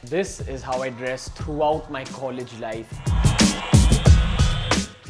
This is how I dressed throughout my college life.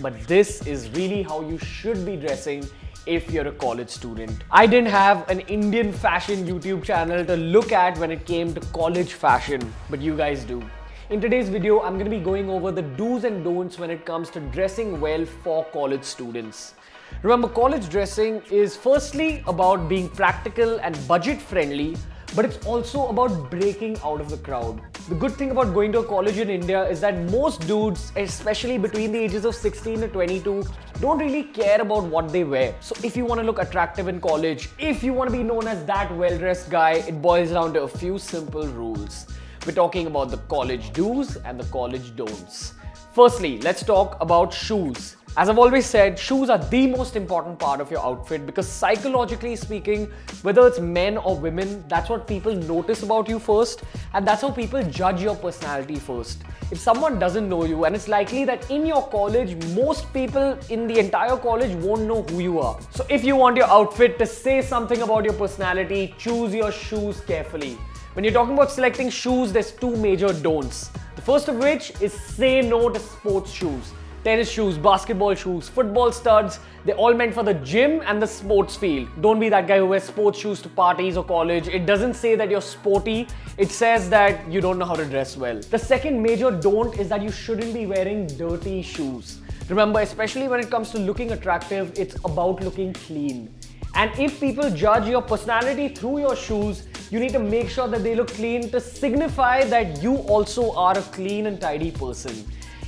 But this is really how you should be dressing if you're a college student. I didn't have an Indian fashion YouTube channel to look at when it came to college fashion, but you guys do. In today's video, I'm going to be going over the do's and don'ts when it comes to dressing well for college students. Remember, college dressing is firstly about being practical and budget friendly, but it's also about breaking out of the crowd. The good thing about going to a college in India is that most dudes, especially between the ages of 16 to 22, don't really care about what they wear. So if you want to look attractive in college, if you want to be known as that well-dressed guy, it boils down to a few simple rules. We're talking about the college do's and the college don'ts. Firstly, let's talk about shoes. As I've always said, shoes are the most important part of your outfit because psychologically speaking, whether it's men or women, that's what people notice about you first, and that's how people judge your personality first. If someone doesn't know you, and it's likely that in your college, most people in the entire college won't know who you are. So if you want your outfit to say something about your personality, choose your shoes carefully. When you're talking about selecting shoes, there's two major don'ts. The first of which is say no to sports shoes. Tennis shoes, basketball shoes, football studs, they're all meant for the gym and the sports field. Don't be that guy who wears sports shoes to parties or college. It doesn't say that you're sporty, it says that you don't know how to dress well. The second major don't is that you shouldn't be wearing dirty shoes. Remember, especially when it comes to looking attractive, it's about looking clean. And if people judge your personality through your shoes, you need to make sure that they look clean to signify that you also are a clean and tidy person.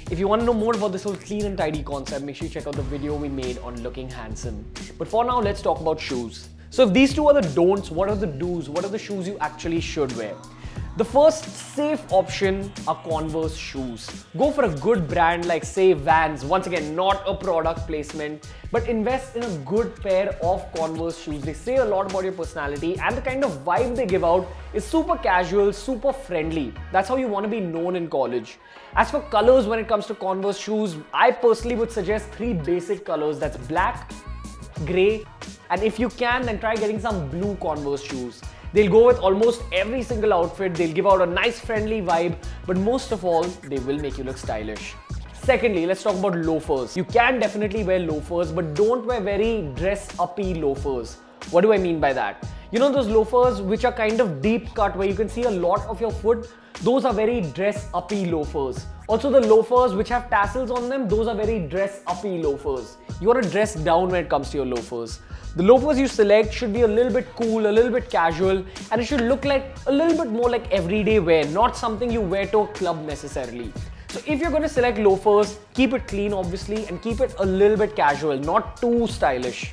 If you want to know more about this whole clean and tidy concept, make sure you check out the video we made on looking handsome. But for now, let's talk about shoes. So if these two are the don'ts, what are the do's? What are the shoes you actually should wear? The first safe option are Converse shoes. Go for a good brand like say Vans. Once again, not a product placement, but invest in a good pair of Converse shoes. They say a lot about your personality and the kind of vibe they give out is super casual, super friendly. That's how you want to be known in college. As for colors when it comes to Converse shoes, I personally would suggest three basic colors. That's black, grey, and if you can, then try getting some blue Converse shoes. They'll go with almost every single outfit, they'll give out a nice friendly vibe, but most of all, they will make you look stylish. Secondly, let's talk about loafers. You can definitely wear loafers, but don't wear very dress-uppy loafers. What do I mean by that? You know those loafers which are kind of deep cut where you can see a lot of your foot? Those are very dress-uppy loafers. Also the loafers which have tassels on them, those are very dress-uppy loafers. You want to dress down when it comes to your loafers. The loafers you select should be a little bit cool, a little bit casual, and it should look like a little bit more like everyday wear, not something you wear to a club necessarily. So if you're going to select loafers, keep it clean obviously and keep it a little bit casual, not too stylish.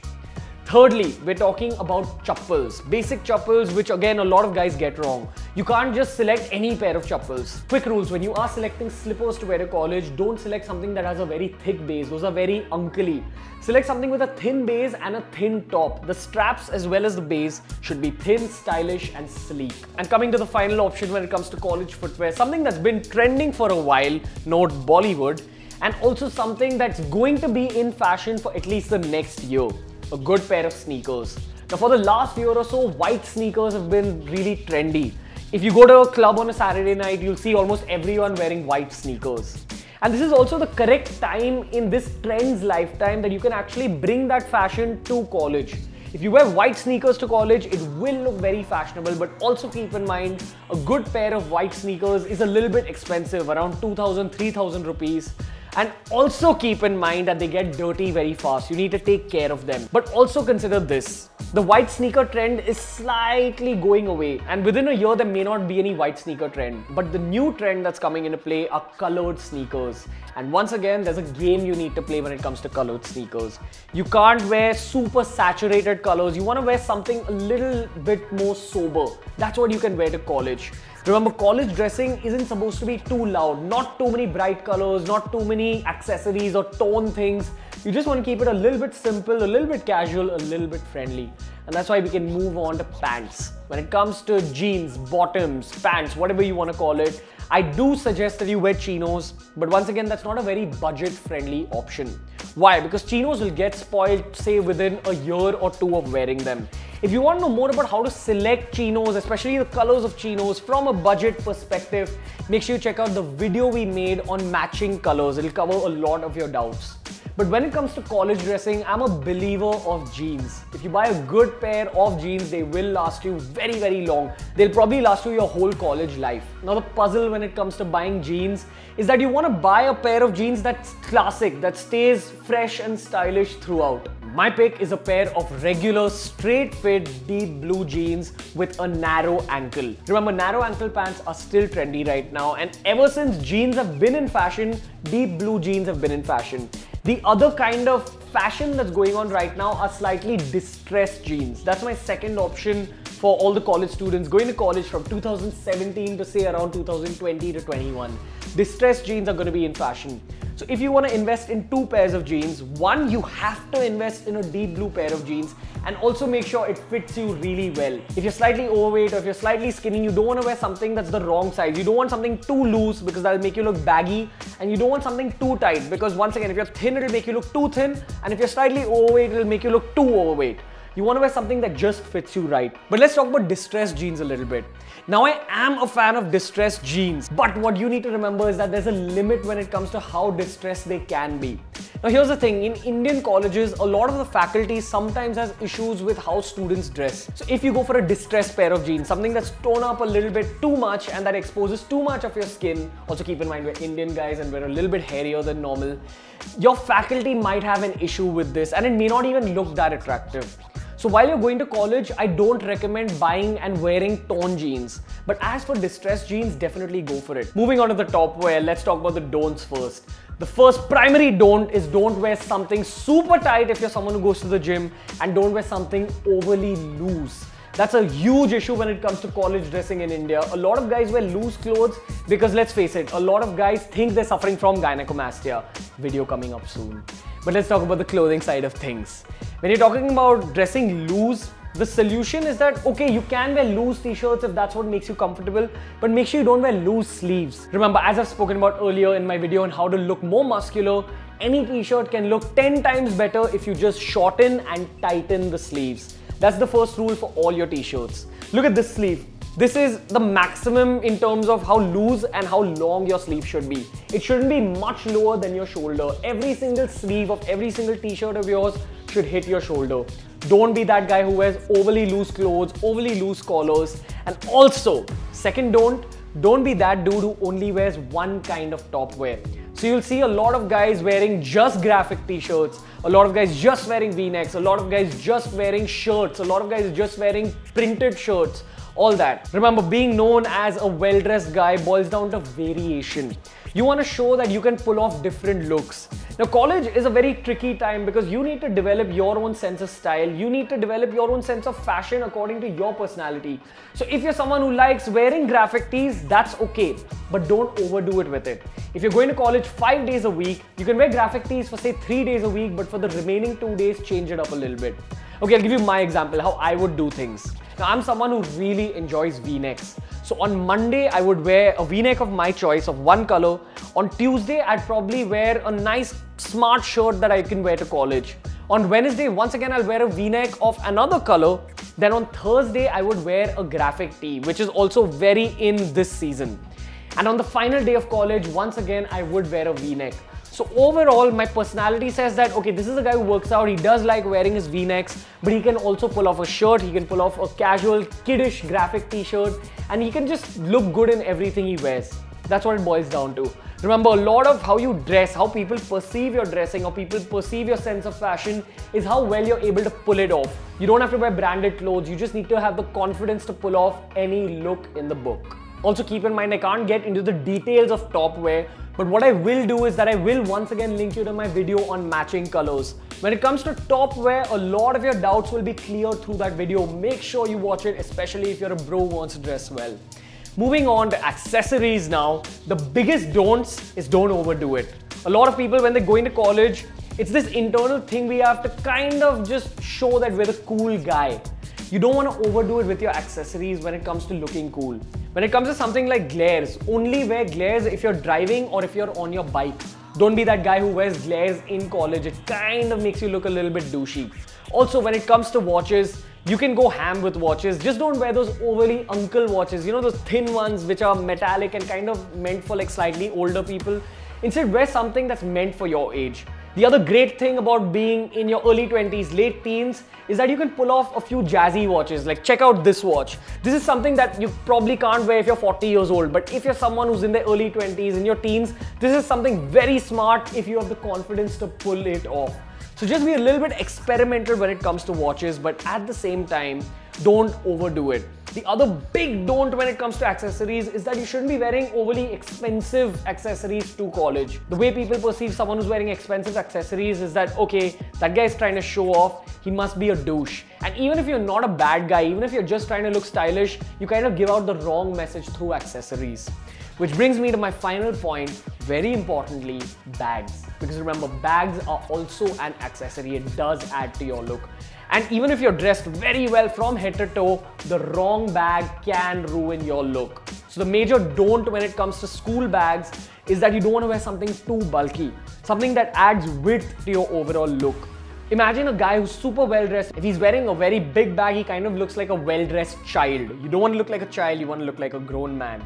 Thirdly, we're talking about chappals. Basic chappals, which again a lot of guys get wrong. You can't just select any pair of chappals. Quick rules, when you are selecting slippers to wear to college, don't select something that has a very thick base. Those are very uncly. Select something with a thin base and a thin top. The straps as well as the base should be thin, stylish and sleek. And coming to the final option when it comes to college footwear, something that's been trending for a while, note Bollywood, and also something that's going to be in fashion for at least the next year. A good pair of sneakers. Now for the last year or so, white sneakers have been really trendy. If you go to a club on a Saturday night, you'll see almost everyone wearing white sneakers. And this is also the correct time in this trend's lifetime that you can actually bring that fashion to college. If you wear white sneakers to college, it will look very fashionable, but also keep in mind, a good pair of white sneakers is a little bit expensive, around 2,000–3,000 rupees. And also keep in mind that they get dirty very fast. You need to take care of them. But also consider this. The white sneaker trend is slightly going away. And within a year, there may not be any white sneaker trend. But the new trend that's coming into play are colored sneakers. And once again, there's a game you need to play when it comes to colored sneakers. You can't wear super saturated colors. You want to wear something a little bit more sober. That's what you can wear to college. Remember, college dressing isn't supposed to be too loud, not too many bright colors, not too many accessories or tone things. You just want to keep it a little bit simple, a little bit casual, a little bit friendly. And that's why we can move on to pants. When it comes to jeans, bottoms, pants, whatever you want to call it, I do suggest that you wear chinos, but once again, that's not a very budget-friendly option. Why? Because chinos will get spoiled, say, within a year or two of wearing them. If you want to know more about how to select chinos, especially the colors of chinos from a budget perspective, make sure you check out the video we made on matching colors. It'll cover a lot of your doubts. But when it comes to college dressing, I'm a believer of jeans. If you buy a good pair of jeans, they will last you very, very long. They'll probably last you your whole college life. Now the puzzle when it comes to buying jeans is that you want to buy a pair of jeans that's classic, that stays fresh and stylish throughout. My pick is a pair of regular straight fit deep blue jeans with a narrow ankle. Remember, narrow ankle pants are still trendy right now, and ever since jeans have been in fashion, deep blue jeans have been in fashion. The other kind of fashion that's going on right now are slightly distressed jeans. That's my second option for all the college students going to college from 2017 to say around 2020 to 21. Distressed jeans are going to be in fashion. So if you want to invest in two pairs of jeans, one, you have to invest in a deep blue pair of jeans and also make sure it fits you really well. If you're slightly overweight or if you're slightly skinny, you don't want to wear something that's the wrong size. You don't want something too loose because that'll make you look baggy, and you don't want something too tight because once again, if you're thin, it'll make you look too thin, and if you're slightly overweight, it'll make you look too overweight. You want to wear something that just fits you right. But let's talk about distressed jeans a little bit. Now, I am a fan of distressed jeans, but what you need to remember is that there's a limit when it comes to how distressed they can be. Now, here's the thing. In Indian colleges, a lot of the faculty sometimes has issues with how students dress. So if you go for a distressed pair of jeans, something that's torn up a little bit too much and that exposes too much of your skin, also keep in mind we're Indian guys and we're a little bit hairier than normal, your faculty might have an issue with this and it may not even look that attractive. So while you're going to college, I don't recommend buying and wearing torn jeans. But as for distressed jeans, definitely go for it. Moving on to the top wear, let's talk about the don'ts first. The first primary don't is don't wear something super tight if you're someone who goes to the gym, and don't wear something overly loose. That's a huge issue when it comes to college dressing in India. A lot of guys wear loose clothes because let's face it, a lot of guys think they're suffering from gynecomastia. Video coming up soon. But let's talk about the clothing side of things. When you're talking about dressing loose, the solution is that, okay, you can wear loose t-shirts if that's what makes you comfortable, but make sure you don't wear loose sleeves. Remember, as I've spoken about earlier in my video on how to look more muscular, any t-shirt can look 10 times better if you just shorten and tighten the sleeves. That's the first rule for all your t-shirts. Look at this sleeve. This is the maximum in terms of how loose and how long your sleeve should be. It shouldn't be much lower than your shoulder. Every single sleeve of every single t-shirt of yours should hit your shoulder. Don't be that guy who wears overly loose clothes, overly loose collars. And also, second don't be that dude who only wears one kind of top wear. So you'll see a lot of guys wearing just graphic t-shirts, a lot of guys just wearing v-necks, a lot of guys just wearing shirts, a lot of guys just wearing printed shirts, all that. Remember, being known as a well-dressed guy boils down to variation. You want to show that you can pull off different looks. Now, college is a very tricky time because you need to develop your own sense of style. You need to develop your own sense of fashion according to your personality. So if you're someone who likes wearing graphic tees, that's okay, but don't overdo it with it. If you're going to college 5 days a week, you can wear graphic tees for say 3 days a week, but for the remaining 2 days, change it up a little bit. Okay, I'll give you my example, how I would do things. Now, I'm someone who really enjoys v-necks. So on Monday, I would wear a v-neck of my choice of one color. On Tuesday, I'd probably wear a nice smart shirt that I can wear to college. On Wednesday, once again, I'll wear a v-neck of another color. Then on Thursday, I would wear a graphic tee, which is also very in this season. And on the final day of college, once again, I would wear a v-neck. So overall, my personality says that, okay, this is a guy who works out, he does like wearing his v-necks, but he can also pull off a shirt, he can pull off a casual, kiddish graphic t-shirt, and he can just look good in everything he wears. That's what it boils down to. Remember, a lot of how you dress, how people perceive your dressing, or people perceive your sense of fashion is how well you're able to pull it off. You don't have to wear branded clothes, you just need to have the confidence to pull off any look in the book. Also keep in mind, I can't get into the details of top wear, but what I will do is that I will once again link you to my video on matching colors. When it comes to top wear, a lot of your doubts will be cleared through that video. Make sure you watch it, especially if you're a bro who wants to dress well. Moving on to accessories now, the biggest don'ts is don't overdo it. A lot of people, when they go into college, it's this internal thing we have to kind of just show that we're the cool guy. You don't want to overdo it with your accessories when it comes to looking cool. When it comes to something like glares, only wear glares if you're driving or if you're on your bike. Don't be that guy who wears glares in college. It kind of makes you look a little bit douchey. Also, when it comes to watches, You can go ham with watches. Just don't wear those overly uncle watches. You know, those thin ones which are metallic and kind of meant for like slightly older people. Instead, wear something that's meant for your age. The other great thing about being in your early 20s, late teens, is that you can pull off a few jazzy watches. Like, check out this watch. This is something that you probably can't wear if you're 40 years old, but if you're someone who's in their early 20s, in your teens, this is something very smart if you have the confidence to pull it off. So just be a little bit experimental when it comes to watches, but at the same time, don't overdo it. The other big don't when it comes to accessories is that you shouldn't be wearing overly expensive accessories to college. The way people perceive someone who's wearing expensive accessories is that, okay, that guy's trying to show off, he must be a douche. And even if you're not a bad guy, even if you're just trying to look stylish, you kind of give out the wrong message through accessories. Which brings me to my final point, very importantly, bags. Because remember, bags are also an accessory. It does add to your look. And even if you're dressed very well from head to toe, the wrong bag can ruin your look. So the major don't when it comes to school bags is that you don't want to wear something too bulky, something that adds width to your overall look. Imagine a guy who's super well dressed. If he's wearing a very big bag, he kind of looks like a well-dressed child. You don't want to look like a child, you want to look like a grown man.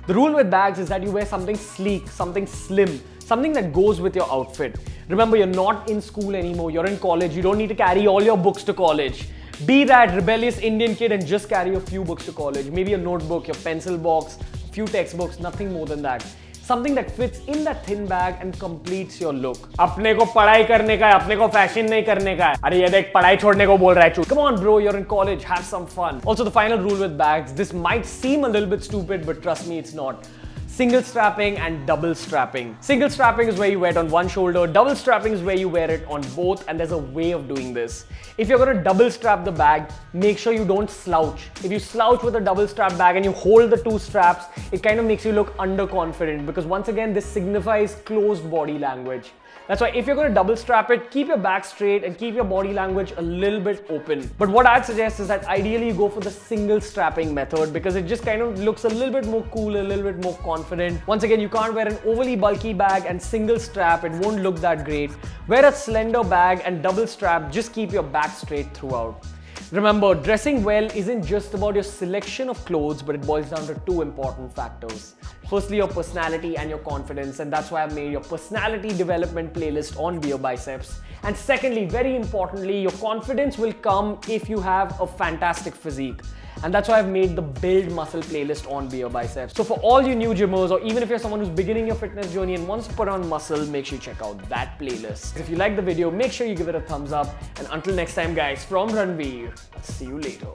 The rule with bags is that you wear something sleek, something slim, something that goes with your outfit. Remember, you're not in school anymore, you're in college, you don't need to carry all your books to college. Be that rebellious Indian kid and just carry a few books to college. Maybe a notebook, your pencil box, a few textbooks, nothing more than that. Something that fits in that thin bag and completes your look. अपने को पढ़ाई करने का है, अपने को fashion नहीं करने का है. अरे ये देख पढ़ाई छोड़ने को बोल रहा है. Come on bro, you're in college, have some fun. Also, the final rule with bags, this might seem a little bit stupid, but trust me, it's not. Single strapping and double strapping. Single strapping is where you wear it on one shoulder, double strapping is where you wear it on both, and there's a way of doing this. If you're going to double strap the bag, make sure you don't slouch. If you slouch with a double strap bag and you hold the two straps, it kind of makes you look underconfident because once again, this signifies closed body language. That's why if you're going to double strap it, keep your back straight and keep your body language a little bit open. But what I'd suggest is that ideally you go for the single strapping method because it just kind of looks a little bit more cool, a little bit more confident. Once again, you can't wear an overly bulky bag and single strap, it won't look that great. Wear a slender bag and double strap, just keep your back straight throughout. Remember, dressing well isn't just about your selection of clothes, but it boils down to two important factors. Firstly, your personality and your confidence, and that's why I've made your personality development playlist on Beer Biceps. And secondly, very importantly, your confidence will come if you have a fantastic physique. And that's why I've made the Build Muscle playlist on Beer Biceps. So for all you new gymmers, or even if you're someone who's beginning your fitness journey and wants to put on muscle, make sure you check out that playlist. If you like the video, make sure you give it a thumbs up. And until next time guys, from Ranveer, I'll see you later.